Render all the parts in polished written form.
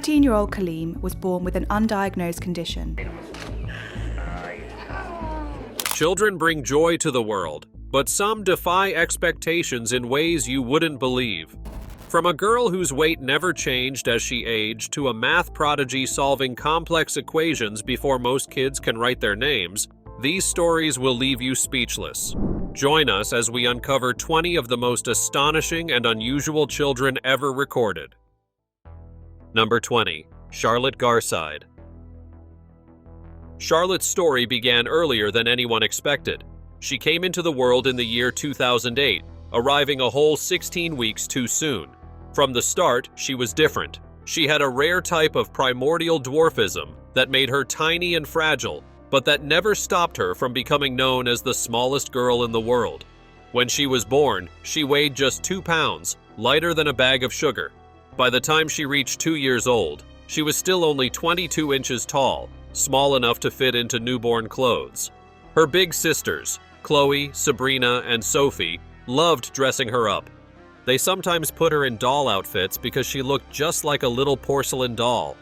13-year-old Khim was born with an undiagnosed condition. Children bring joy to the world, but some defy expectations in ways you wouldn't believe. From a girl whose weight never changed as she aged to a math prodigy solving complex equations before most kids can write their names, these stories will leave you speechless. Join us as we uncover 20 of the most astonishing and unusual children ever recorded. Number 20. Charlotte Garside. Charlotte's story began earlier than anyone expected. She came into the world in the year 2008, arriving a whole 16 weeks too soon. From the start, she was different. She had a rare type of primordial dwarfism that made her tiny and fragile, but that never stopped her from becoming known as the smallest girl in the world. When she was born, she weighed just 2 pounds, lighter than a bag of sugar. By the time she reached 2 years old, she was still only 22 inches tall, small enough to fit into newborn clothes. Her big sisters, Chloe, Sabrina, and Sophie, loved dressing her up. They sometimes put her in doll outfits because she looked just like a little porcelain doll.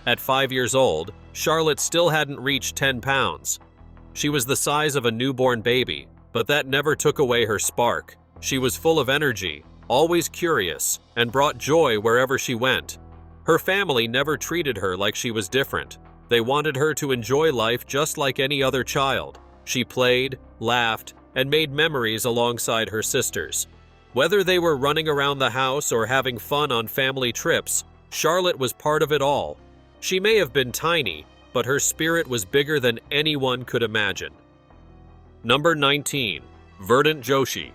At 5 years old, Charlotte still hadn't reached 10 pounds. She was the size of a newborn baby, but that never took away her spark. She was full of energy, always curious, and brought joy wherever she went. Her family never treated her like she was different. They wanted her to enjoy life just like any other child. She played, laughed, and made memories alongside her sisters. Whether they were running around the house or having fun on family trips, Charlotte was part of it all. She may have been tiny, but her spirit was bigger than anyone could imagine. Number 19. Verdant Jooshi.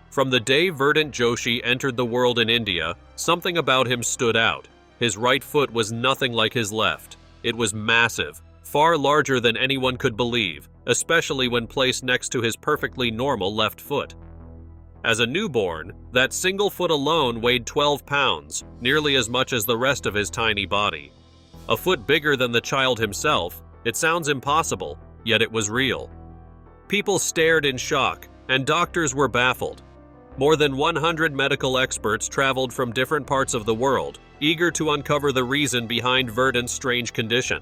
From the day Verdant Jooshi entered the world in India, something about him stood out. His right foot was nothing like his left. It was massive, far larger than anyone could believe, especially when placed next to his perfectly normal left foot. As a newborn, that single foot alone weighed 12 pounds, nearly as much as the rest of his tiny body. A foot bigger than the child himself, it sounds impossible, yet it was real. People stared in shock, and doctors were baffled. More than 100 medical experts traveled from different parts of the world, eager to uncover the reason behind Verdant's strange condition.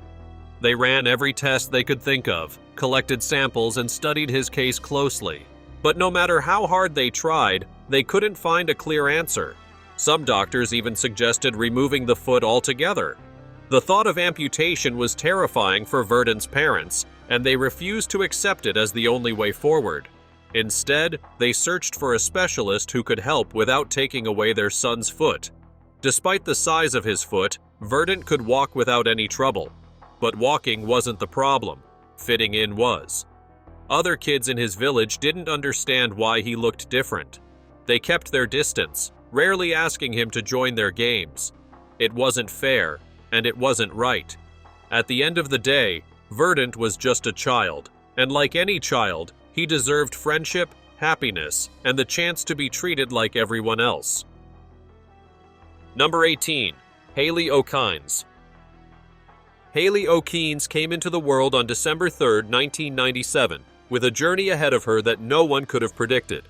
They ran every test they could think of, collected samples, and studied his case closely. But no matter how hard they tried, they couldn't find a clear answer. Some doctors even suggested removing the foot altogether. The thought of amputation was terrifying for Verdant's parents, and they refused to accept it as the only way forward. Instead, they searched for a specialist who could help without taking away their son's foot. Despite the size of his foot, Verdant could walk without any trouble. But walking wasn't the problem. Fitting in was. Other kids in his village didn't understand why he looked different. They kept their distance, rarely asking him to join their games. It wasn't fair, and it wasn't right. At the end of the day, Verdant was just a child, and like any child, he deserved friendship, happiness, and the chance to be treated like everyone else. Number 18. Haley Okines. Haley Okines came into the world on December 3, 1997, with a journey ahead of her that no one could have predicted.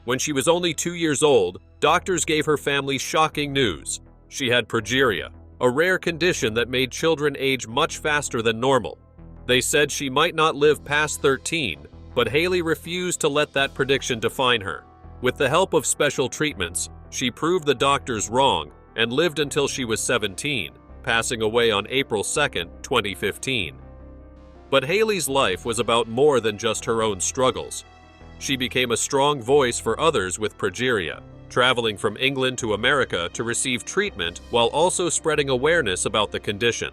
When she was only 2 years old, doctors gave her family shocking news. She had progeria, a rare condition that made children age much faster than normal. They said she might not live past 13, but Haley refused to let that prediction define her. With the help of special treatments, she proved the doctors wrong and lived until she was 17, passing away on April 2, 2015. But Haley's life was about more than just her own struggles. She became a strong voice for others with progeria, traveling from England to America to receive treatment while also spreading awareness about the condition.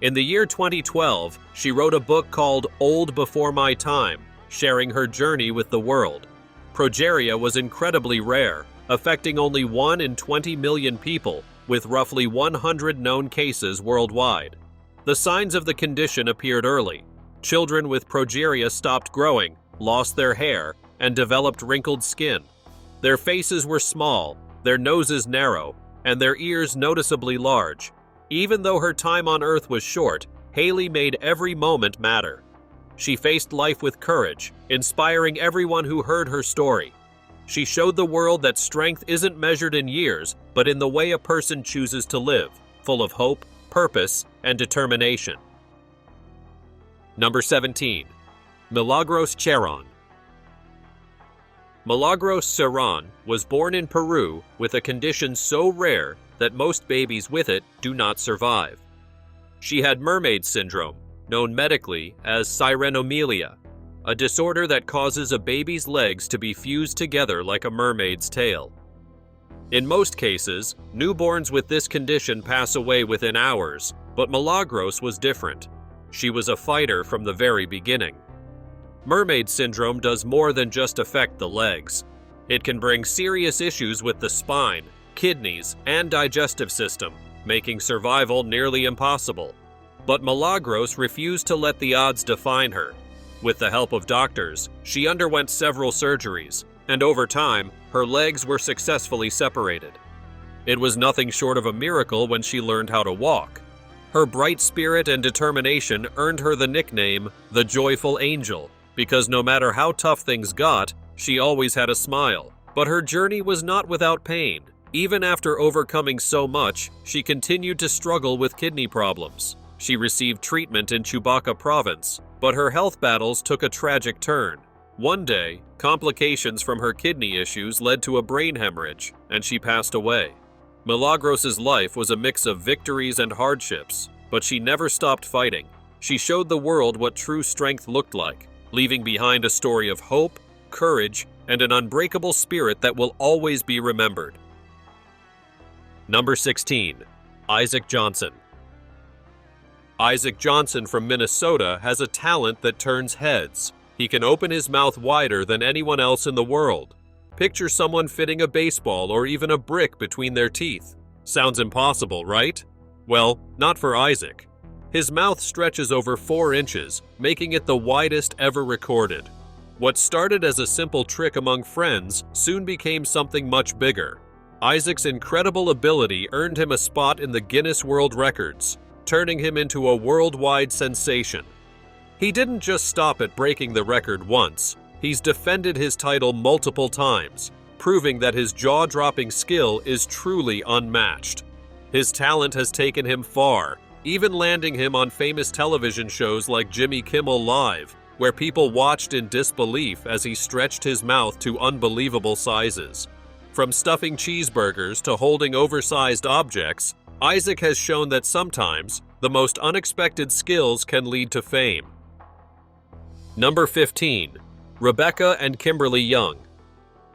In the year 2012, she wrote a book called Old Before My Time, sharing her journey with the world. Progeria was incredibly rare, affecting only 1 in 20 million people, with roughly 100 known cases worldwide. The signs of the condition appeared early. Children with progeria stopped growing, lost their hair, and developed wrinkled skin. Their faces were small, their noses narrow, and their ears noticeably large. Even though her time on Earth was short, Haley made every moment matter. She faced life with courage, inspiring everyone who heard her story. She showed the world that strength isn't measured in years, but in the way a person chooses to live, full of hope, purpose, and determination. Number 17. Magros Cheron. Magros Cheron was born in Peru with a condition so rare that most babies with it do not survive. She had mermaid syndrome, known medically as sirenomelia, a disorder that causes a baby's legs to be fused together like a mermaid's tail. In most cases, newborns with this condition pass away within hours, but Magros was different. She was a fighter from the very beginning. Mermaid syndrome does more than just affect the legs. It can bring serious issues with the spine, kidneys, and digestive system, making survival nearly impossible. But Magros refused to let the odds define her. With the help of doctors, she underwent several surgeries, and over time, her legs were successfully separated. It was nothing short of a miracle when she learned how to walk. Her bright spirit and determination earned her the nickname, the Joyful Angel, because no matter how tough things got, she always had a smile. But her journey was not without pain. Even after overcoming so much, she continued to struggle with kidney problems. She received treatment in Chewbacca province, but her health battles took a tragic turn. One day, complications from her kidney issues led to a brain hemorrhage, and she passed away. Magros's life was a mix of victories and hardships, but she never stopped fighting. She showed the world what true strength looked like, leaving behind a story of hope, courage, and an unbreakable spirit that will always be remembered. Number 16. Isaac Johnson. Isaac Johnson from Minnesota has a talent that turns heads. He can open his mouth wider than anyone else in the world. Picture someone fitting a baseball or even a brick between their teeth. Sounds impossible, right? Well, not for Isaac. His mouth stretches over 4 inches, making it the widest ever recorded. What started as a simple trick among friends soon became something much bigger. Isaac's incredible ability earned him a spot in the Guinness World Records, turning him into a worldwide sensation. He didn't just stop at breaking the record once. He's defended his title multiple times, proving that his jaw-dropping skill is truly unmatched. His talent has taken him far, even landing him on famous television shows like Jimmy Kimmel Live, where people watched in disbelief as he stretched his mouth to unbelievable sizes. From stuffing cheeseburgers to holding oversized objects, Isaac has shown that sometimes the most unexpected skills can lead to fame. Number 15. Rebecca and Kimberly Young.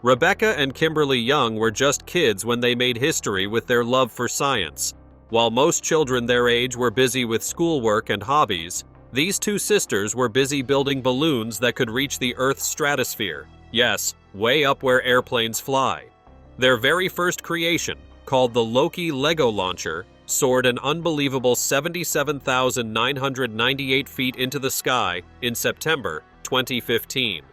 Rebecca and Kimberly Young were just kids when they made history with their love for science. While most children their age were busy with schoolwork and hobbies, these two sisters were busy building balloons that could reach the Earth's stratosphere. Yes, way up where airplanes fly. Their very first creation, called the Loki Lego Launcher, soared an unbelievable 77,998 feet into the sky in September 2015.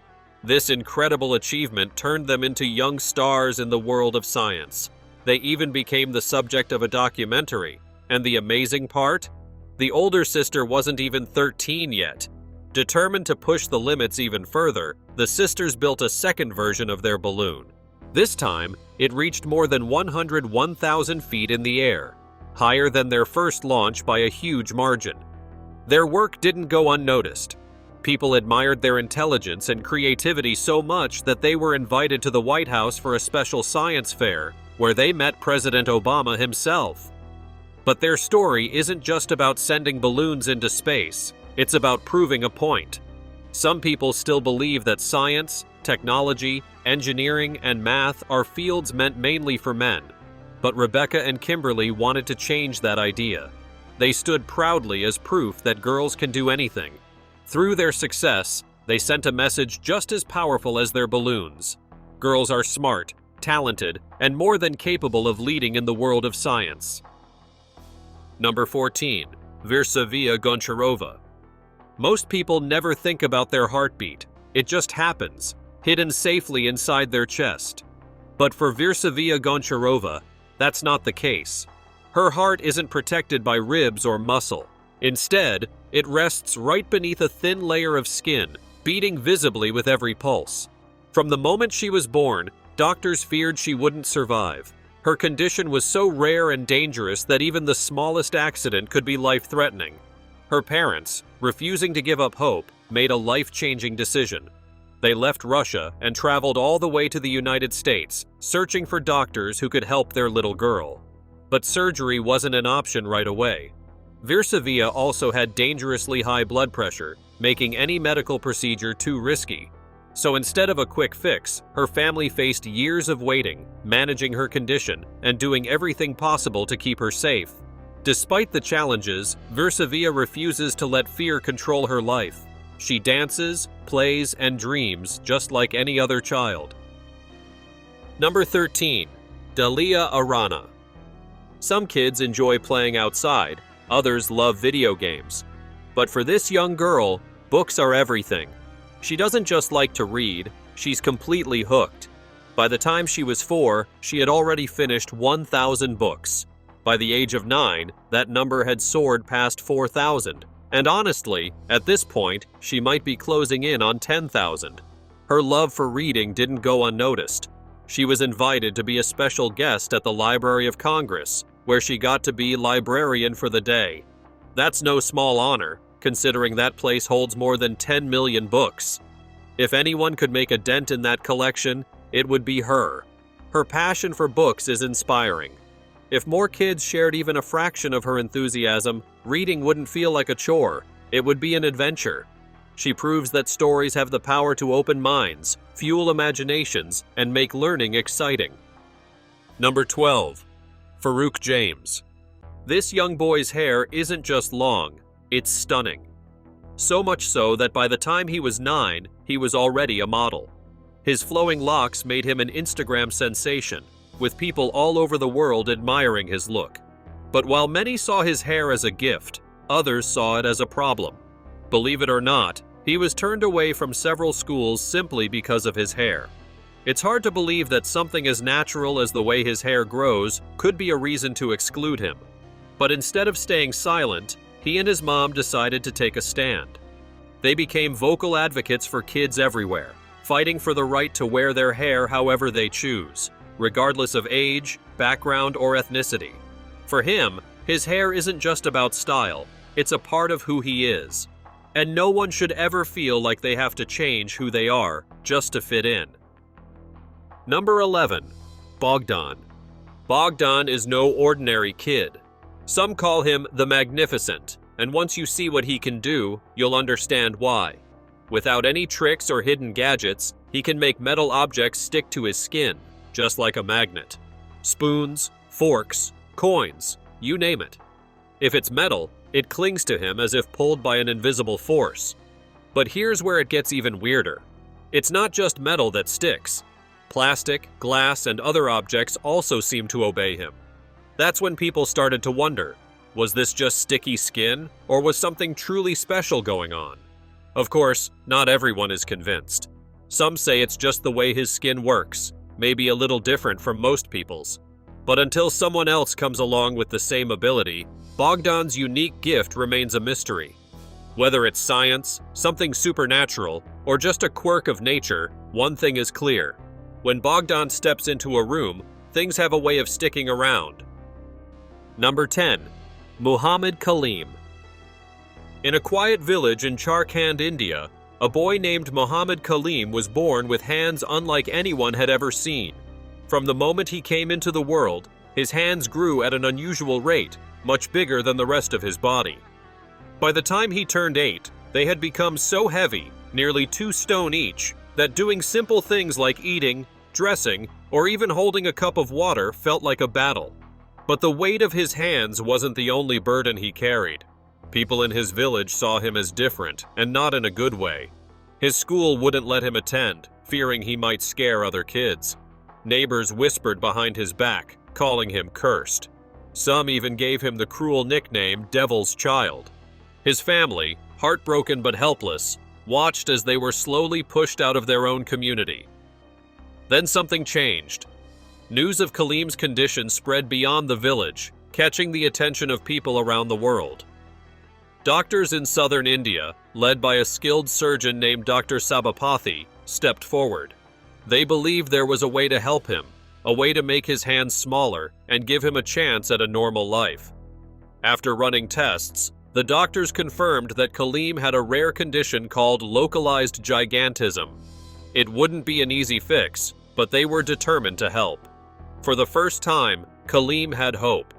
This incredible achievement turned them into young stars in the world of science. They even became the subject of a documentary. And the amazing part? The older sister wasn't even 13 yet. Determined to push the limits even further, the sisters built a second version of their balloon. This time, it reached more than 101,000 feet in the air, higher than their first launch by a huge margin. Their work didn't go unnoticed. People admired their intelligence and creativity so much that they were invited to the White House for a special science fair, where they met President Obama himself. But their story isn't just about sending balloons into space, it's about proving a point. Some people still believe that science, technology, engineering, and math are fields meant mainly for men. But Rebecca and Kimberly wanted to change that idea. They stood proudly as proof that girls can do anything. Through their success, they sent a message just as powerful as their balloons. Girls are smart, talented, and more than capable of leading in the world of science. Number 14. Verseia Gonerova. Most people never think about their heartbeat. It just happens, hidden safely inside their chest. But for Verseia Gonerova, that's not the case. Her heart isn't protected by ribs or muscle. Instead, it rests right beneath a thin layer of skin, beating visibly with every pulse. From the moment she was born, Doctors feared she wouldn't survive. Her condition was so rare and dangerous that even the smallest accident could be life-threatening. Her parents, refusing to give up hope, made a life-changing decision. They left Russia and traveled all the way to the United States, searching for doctors who could help their little girl. But surgery wasn't an option right away. Verseia also had dangerously high blood pressure, making any medical procedure too risky. So instead of a quick fix, her family faced years of waiting, managing her condition, and doing everything possible to keep her safe. Despite the challenges, Verseia refuses to let fear control her life. She dances, plays, and dreams just like any other child. Number 13. Delia Arana. Some kids enjoy playing outside, others love video games. But for this young girl, books are everything. She doesn't just like to read, she's completely hooked. By the time she was 4, she had already finished 1,000 books. By the age of 9, that number had soared past 4,000. And honestly, at this point, she might be closing in on 10,000. Her love for reading didn't go unnoticed. She was invited to be a special guest at the Library of Congress, where she got to be librarian for the day. That's no small honor, considering that place holds more than 10 million books. If anyone could make a dent in that collection, it would be her. Her passion for books is inspiring. If more kids shared even a fraction of her enthusiasm, reading wouldn't feel like a chore, it would be an adventure. She proves that stories have the power to open minds, fuel imaginations, and make learning exciting. Number 12. Farooq James. This young boy's hair isn't just long, it's stunning. So much so that by the time he was 9, he was already a model. His flowing locks made him an Instagram sensation, with people all over the world admiring his look. But while many saw his hair as a gift, others saw it as a problem. Believe it or not, he was turned away from several schools simply because of his hair. It's hard to believe that something as natural as the way his hair grows could be a reason to exclude him. But instead of staying silent, he and his mom decided to take a stand. They became vocal advocates for kids everywhere, fighting for the right to wear their hair however they choose, regardless of age, background, or ethnicity. For him, his hair isn't just about style, it's a part of who he is. And no one should ever feel like they have to change who they are just to fit in. Number 11. Bogdan. Bogdan is no ordinary kid. Some call him the Magnificent, and once you see what he can do, you'll understand why. Without any tricks or hidden gadgets, he can make metal objects stick to his skin, just like a magnet. Spoons, forks, coins, you name it. If it's metal, it clings to him as if pulled by an invisible force. But here's where it gets even weirder. It's not just metal that sticks. Plastic, glass, and other objects also seem to obey him. That's when people started to wonder, was this just sticky skin, or was something truly special going on? Of course, not everyone is convinced. Some say it's just the way his skin works, maybe a little different from most people's. But until someone else comes along with the same ability, Bogdan's unique gift remains a mystery. Whether it's science, something supernatural, or just a quirk of nature, one thing is clear. When Bogdan steps into a room, things have a way of sticking around. Number 10. Muhammad Kaleem. In a quiet village in Jharkhand, India, a boy named Muhammad Kaleem was born with hands unlike anyone had ever seen. From the moment he came into the world, his hands grew at an unusual rate, much bigger than the rest of his body. By the time he turned 8, they had become so heavy, nearly 2 stone each, that doing simple things like eating, dressing, or even holding a cup of water felt like a battle. But the weight of his hands wasn't the only burden he carried. People in his village saw him as different, and not in a good way. His school wouldn't let him attend, fearing he might scare other kids. Neighbors whispered behind his back, calling him cursed. Some even gave him the cruel nickname Devil's Child. His family, heartbroken but helpless, watched as they were slowly pushed out of their own community. Then something changed. News of Kaleem's condition spread beyond the village, catching the attention of people around the world. Doctors in southern India, led by a skilled surgeon named Dr. Sabapathy, stepped forward. They believed there was a way to help him, a way to make his hands smaller and give him a chance at a normal life. After running tests, the doctors confirmed that Khim had a rare condition called localized gigantism. It wouldn't be an easy fix, but they were determined to help. For the first time, Khim had hope.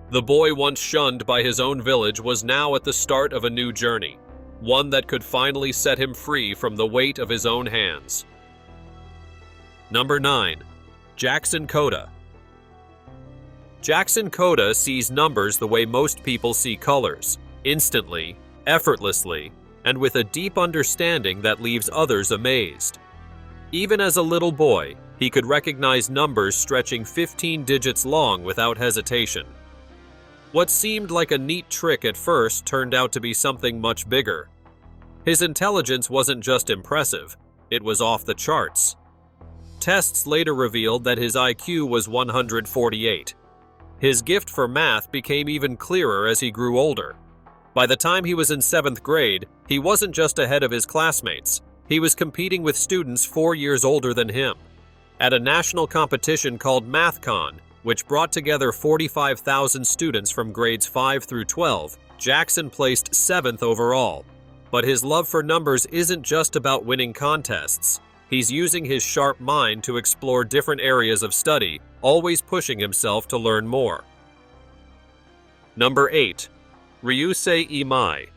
The boy once shunned by his own village was now at the start of a new journey, one that could finally set him free from the weight of his own hands. Number 9. Jackson Kota. Jackson Kota sees numbers the way most people see colors, instantly, effortlessly, and with a deep understanding that leaves others amazed. Even as a little boy, he could recognize numbers stretching 15 digits long without hesitation. What seemed like a neat trick at first turned out to be something much bigger. His intelligence wasn't just impressive, it was off the charts. Tests later revealed that his IQ was 148. His gift for math became even clearer as he grew older. By the time he was in 7th grade, he wasn't just ahead of his classmates, he was competing with students 4 years older than him. At a national competition called MathCon, which brought together 45,000 students from grades 5 through 12, Jackson placed 7th overall. But his love for numbers isn't just about winning contests. He's using his sharp mind to explore different areas of study, always pushing himself to learn more. Number 8. Ryuse Imi.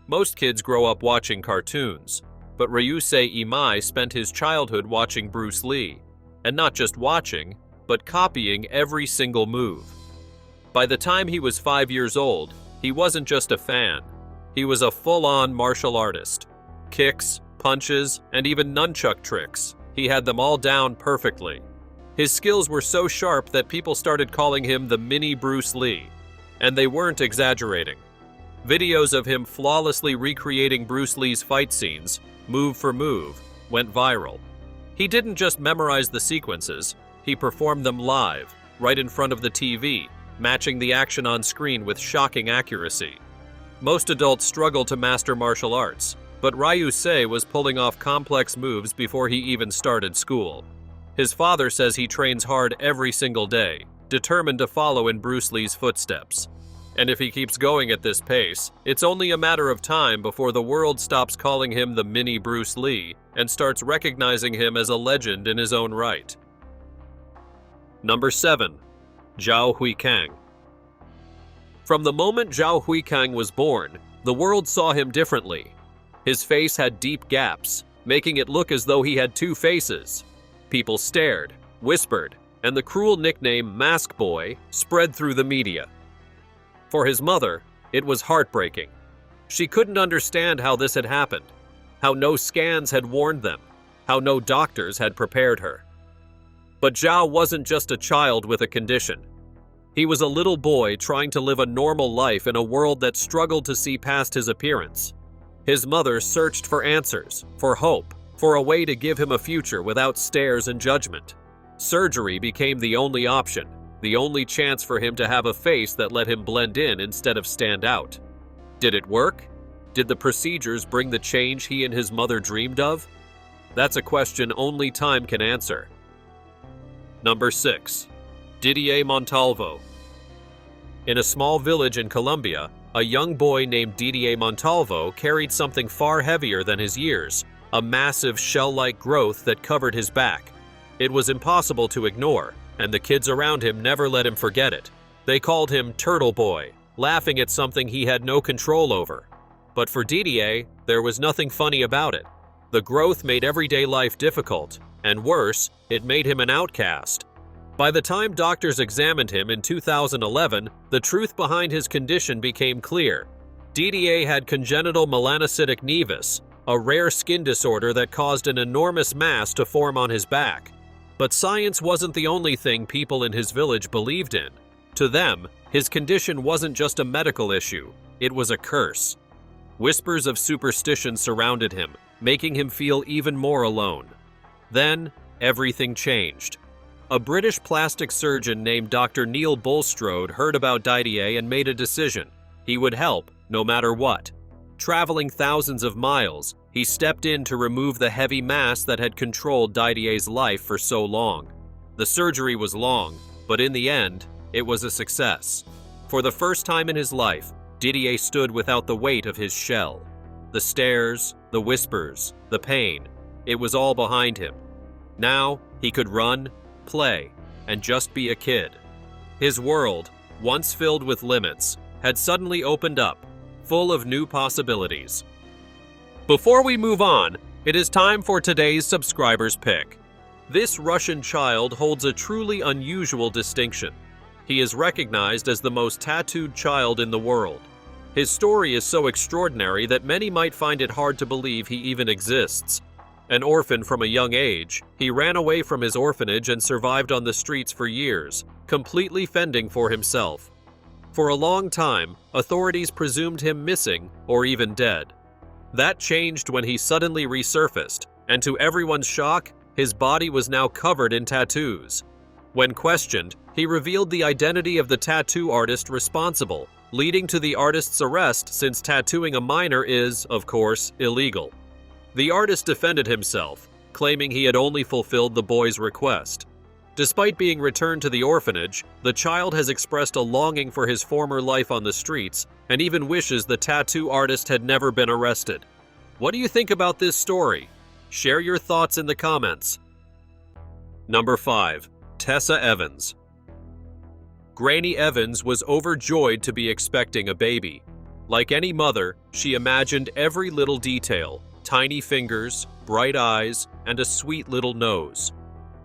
Most kids grow up watching cartoons, but Ryuse Imi spent his childhood watching Bruce Lee, and not just watching, but copying every single move. By the time he was 5 years old, he wasn't just a fan. He was a full-on martial artist. Kicks, punches, and even nunchuck tricks. He had them all down perfectly. His skills were so sharp that people started calling him the mini Bruce Lee. And they weren't exaggerating. Videos of him flawlessly recreating Bruce Lee's fight scenes, move for move, went viral. He didn't just memorize the sequences, he performed them live, right in front of the TV, matching the action on screen with shocking accuracy. Most adults struggle to master martial arts, but Ryuse was pulling off complex moves before he even started school. His father says he trains hard every single day, determined to follow in Bruce Lee's footsteps. And if he keeps going at this pace, it's only a matter of time before the world stops calling him the mini Bruce Lee and starts recognizing him as a legend in his own right. Number 7. Xiao Hui Kang. From the moment Xiao Hui Kang was born, the world saw him differently. His face had deep gaps, making it look as though he had two faces. People stared, whispered, and the cruel nickname Mask Boy spread through the media. For his mother, it was heartbreaking. She couldn't understand how this had happened, how no scans had warned them, how no doctors had prepared her. But Xiao wasn't just a child with a condition. He was a little boy trying to live a normal life in a world that struggled to see past his appearance. His mother searched for answers, for hope, for a way to give him a future without stares and judgment. Surgery became the only option, the only chance for him to have a face that let him blend in instead of stand out. Did it work? Did the procedures bring the change he and his mother dreamed of? That's a question only time can answer. Number 6. Ddier Montalvo. In a small village in Colombia, a young boy named Ddier Montalvo carried something far heavier than his years, a massive shell-like growth that covered his back. It was impossible to ignore, and the kids around him never let him forget it. They called him Turtle Boy, laughing at something he had no control over. But for Ddier, there was nothing funny about it. The growth made everyday life difficult, and worse, it made him an outcast. By the time doctors examined him in 2011, the truth behind his condition became clear. Ddier had congenital melanocytic nevus, a rare skin disorder that caused an enormous mass to form on his back. But science wasn't the only thing people in his village believed in. To them, his condition wasn't just a medical issue, it was a curse. Whispers of superstition surrounded him, making him feel even more alone. Then, everything changed. A British plastic surgeon named Dr. Neil Bulstrode heard about Ddier and made a decision. He would help, no matter what. Traveling thousands of miles, he stepped in to remove the heavy mass that had controlled Didier's life for so long. The surgery was long, but in the end, it was a success. For the first time in his life, Didier stood without the weight of his shell. The stares, the whispers, the pain, it was all behind him. Now, he could run, play, and just be a kid. His world, once filled with limits, had suddenly opened up, full of new possibilities. Before we move on, it is time for today's subscriber's pick. This Russian child holds a truly unusual distinction. He is recognized as the most tattooed child in the world. His story is so extraordinary that many might find it hard to believe he even exists. An orphan from a young age, he ran away from his orphanage and survived on the streets for years, completely fending for himself. For a long time, authorities presumed him missing or even dead. That changed when he suddenly resurfaced, and to everyone's shock, his body was now covered in tattoos. When questioned, he revealed the identity of the tattoo artist responsible, leading to the artist's arrest since tattooing a minor is, of course, illegal. The artist defended himself, claiming he had only fulfilled the boy's request. Despite being returned to the orphanage, the child has expressed a longing for his former life on the streets and even wishes the tattoo artist had never been arrested. What do you think about this story? Share your thoughts in the comments. Number 5. Tessa Evans. Granny Evans was overjoyed to be expecting a baby. Like any mother, she imagined every little detail: tiny fingers, bright eyes, and a sweet little nose.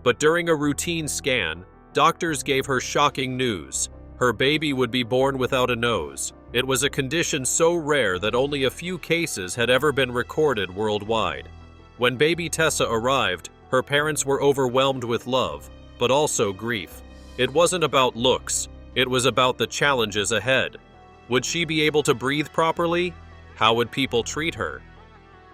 But during a routine scan, doctors gave her shocking news. Her baby would be born without a nose. It was a condition so rare that only a few cases had ever been recorded worldwide. When baby Tessa arrived, her parents were overwhelmed with love, but also grief. It wasn't about looks, it was about the challenges ahead. Would she be able to breathe properly? How would people treat her?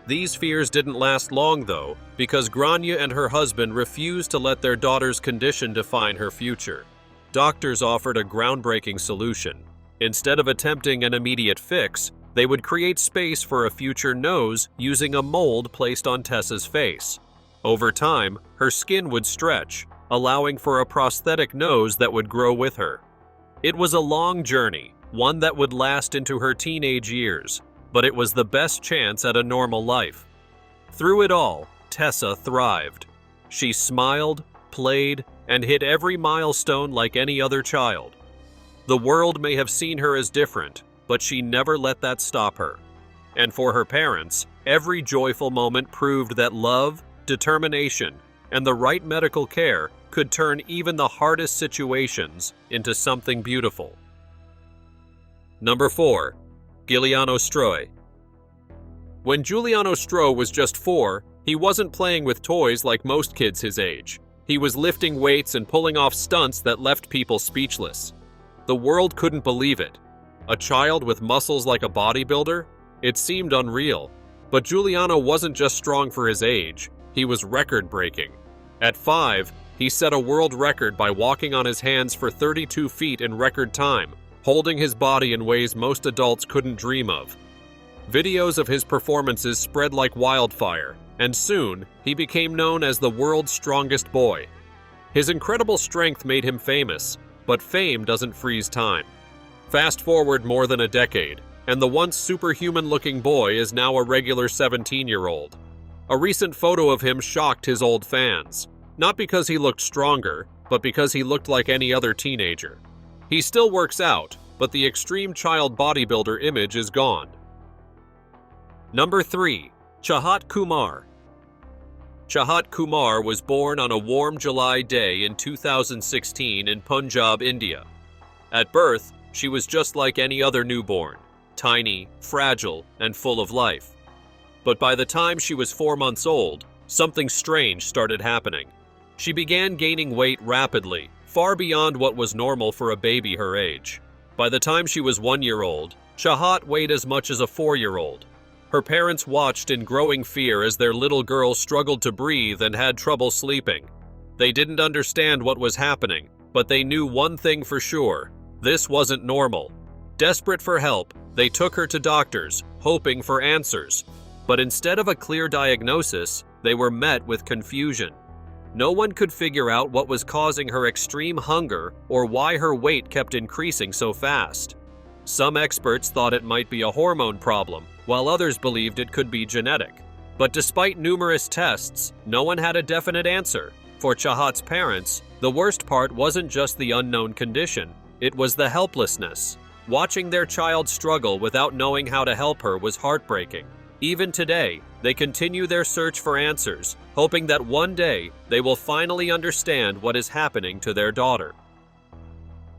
These fears didn't last long though, because Grania and her husband refused to let their daughter's condition define her future. Doctors offered a groundbreaking solution. Instead of attempting an immediate fix, they would create space for a future nose using a mold placed on Tessa's face. Over time, her skin would stretch, allowing for a prosthetic nose that would grow with her. It was a long journey, one that would last into her teenage years, but it was the best chance at a normal life. Through it all, Tessa thrived. She smiled, played, and hit every milestone like any other child. The world may have seen her as different, but she never let that stop her. And for her parents, every joyful moment proved that love, determination, and the right medical care could turn even the hardest situations into something beautiful. Number 4. Juliano Stroy. When Juliano Stroy was just 4, he wasn't playing with toys like most kids his age. He was lifting weights and pulling off stunts that left people speechless. The world couldn't believe it. A child with muscles like a bodybuilder? It seemed unreal. But Juliano wasn't just strong for his age, he was record-breaking. At 5, he set a world record by walking on his hands for 32 feet in record time, holding his body in ways most adults couldn't dream of. Videos of his performances spread like wildfire, and soon, he became known as the world's strongest boy. His incredible strength made him famous, but fame doesn't freeze time. Fast forward more than a decade, and the once superhuman-looking boy is now a regular 17-year-old. A recent photo of him shocked his old fans, not because he looked stronger, but because he looked like any other teenager. He still works out, but the extreme child bodybuilder image is gone. Number 3. Chahhat Kumar. Chahhat Kumar was born on a warm July day in 2016 in Punjab, India. At birth, she was just like any other newborn, tiny, fragile, and full of life. But by the time she was 4 months old, something strange started happening. She began gaining weight rapidly, far beyond what was normal for a baby her age. By the time she was 1 year old, Chahhat weighed as much as a 4-year-old. Her parents watched in growing fear as their little girl struggled to breathe and had trouble sleeping. They didn't understand what was happening, but they knew one thing for sure: this wasn't normal. Desperate for help, They took her to doctors, hoping for answers. But instead of a clear diagnosis, they were met with confusion. No one could figure out what was causing her extreme hunger or why her weight kept increasing so fast. Some experts thought it might be a hormone problem, while others believed it could be genetic. But despite numerous tests, no one had a definite answer. For Chahhat's parents, the worst part wasn't just the unknown condition, it was the helplessness. Watching their child struggle without knowing how to help her was heartbreaking. Even today, they continue their search for answers, hoping that one day they will finally understand what is happening to their daughter.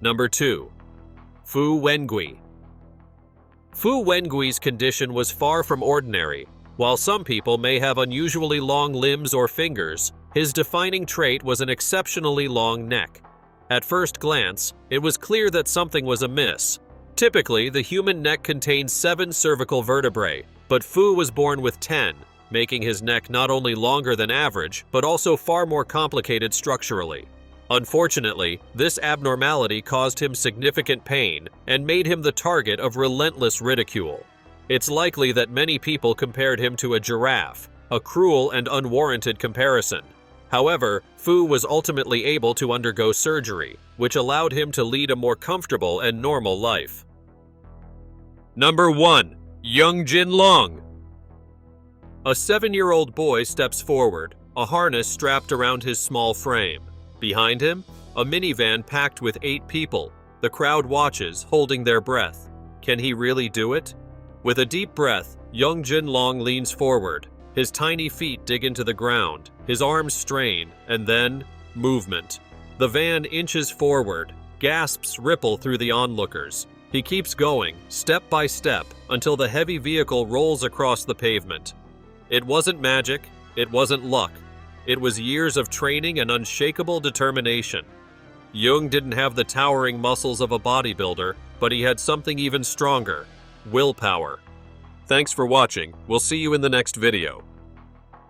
Number 2. Fu Wengui. Fu Wengui's condition was far from ordinary. While some people may have unusually long limbs or fingers, his defining trait was an exceptionally long neck. At first glance, it was clear that something was amiss. Typically, the human neck contains 7 cervical vertebrae, but Fu was born with 10, making his neck not only longer than average, but also far more complicated structurally. Unfortunately, this abnormality caused him significant pain and made him the target of relentless ridicule. It's likely that many people compared him to a giraffe, a cruel and unwarranted comparison. However, Fu was ultimately able to undergo surgery, which allowed him to lead a more comfortable and normal life. Number 1. Young Jin Long. A 7-year-old boy steps forward, a harness strapped around his small frame. Behind him, a minivan packed with 8 people. The crowd watches, holding their breath. Can he really do it? With a deep breath, young Jin Long leans forward. His tiny feet dig into the ground, his arms strain, and then, movement. The van inches forward, gasps ripple through the onlookers. He keeps going, step by step, until the heavy vehicle rolls across the pavement. It wasn't magic, it wasn't luck. It was years of training and unshakable determination. Jung didn't have the towering muscles of a bodybuilder, but he had something even stronger: willpower. Thanks for watching. We'll see you in the next video.